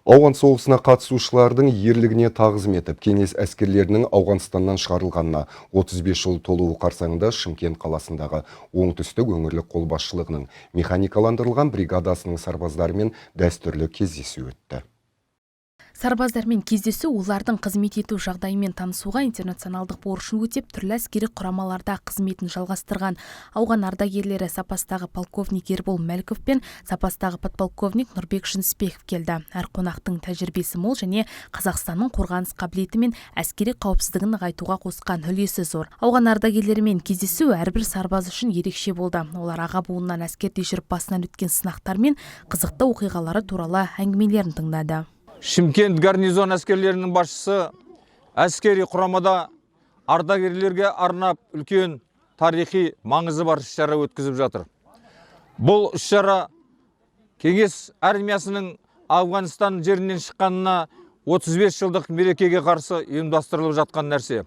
Ауған соғысына қатысушылардың ерлігіне тағзым етіп, кеңес әскерлерінің Ауғанстаннан шығарылғанына 35 жыл толуы қарсаңында Шымкент қаласындағы оңтүстік өңірлік қолбасшылығының механикаландырылған бригадасының сарбаздарымен дәстүрлі кездесу өтті. Сарбаздармен кездесу олардың қызмет ету жағдайымен танысуға, интернационалдық борышын өтеп, түрлі әскери құрамаларда қызметін жалғастырған ауған ардагерлері запастағы полковник Ербол Мәліков пен запастағы подполковник Нұрбек Жынысбеков келді. Әр қонақтың тәжірибесі мол және Қазақстанның қорғаныс қабілеті мен әскери қауіпсіздігін нығайтуға қосқан үлесі зор. Ауған ардагерлерімен кездесу әрбір сарбаз үшін ерекше болды. Олар аға буыннан әскерде жүріп басынан өткен сынақтар мен қызықты оқиғалары туралы әңгімелерін тыңдады. Шымкент гарнизон әскерлерінің басшысы әскери құрамада ардагерлерге арнап үлкен тарихи маңызы бар іс-шара өткізіп жатыр. Бұл іс-шара кеңес армиясының Ауғанстан жерінен шыққанына 35 жылдық мерекеге қарсы ұйымдастырылып жатқан нәрсе.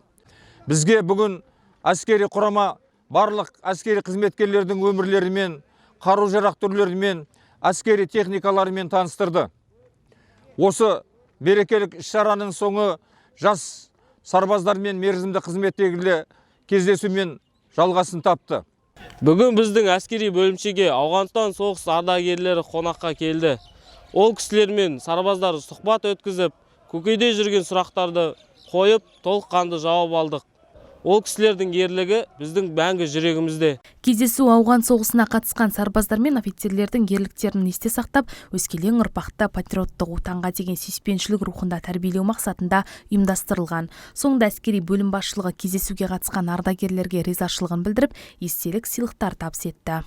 Бізге бүгін әскери құрама барлық әскери қызметкерлердің өмірлерімен, қару-жарақ түрлерімен, әскери техникаларымен таныстырды. Осы берекелік іс-шараның соңы жас сарбаздармен мерзімді қызметтегілі кездесумен жалғасын тапты. Бүгін біздің әскери бөлімшеге Ауғанстан соғыс ардагерлері қонаққа келді. Ол кісілермен сарбаздар сұхбат өткізіп, көкейде жүрген сұрақтарды қойып, толыққанды жауап алдық. Ол кісілердің ерлігі біздің мәңгі жүрегімізде. Кездесу ауған соғысына қатысқан сарбаздар мен офицерлердің ерліктерін есте сақтап, өскелең ұрпақты патриоттық отанға деген сүйіспеншілік рухында тәрбиелеу мақсатында ұйымдастырылған. Соңында әскери бөлім басшылығы кездесуге қатысқан ардагерлерге ризашылығын білдіріп, естелік сыйлықтар табыс етті.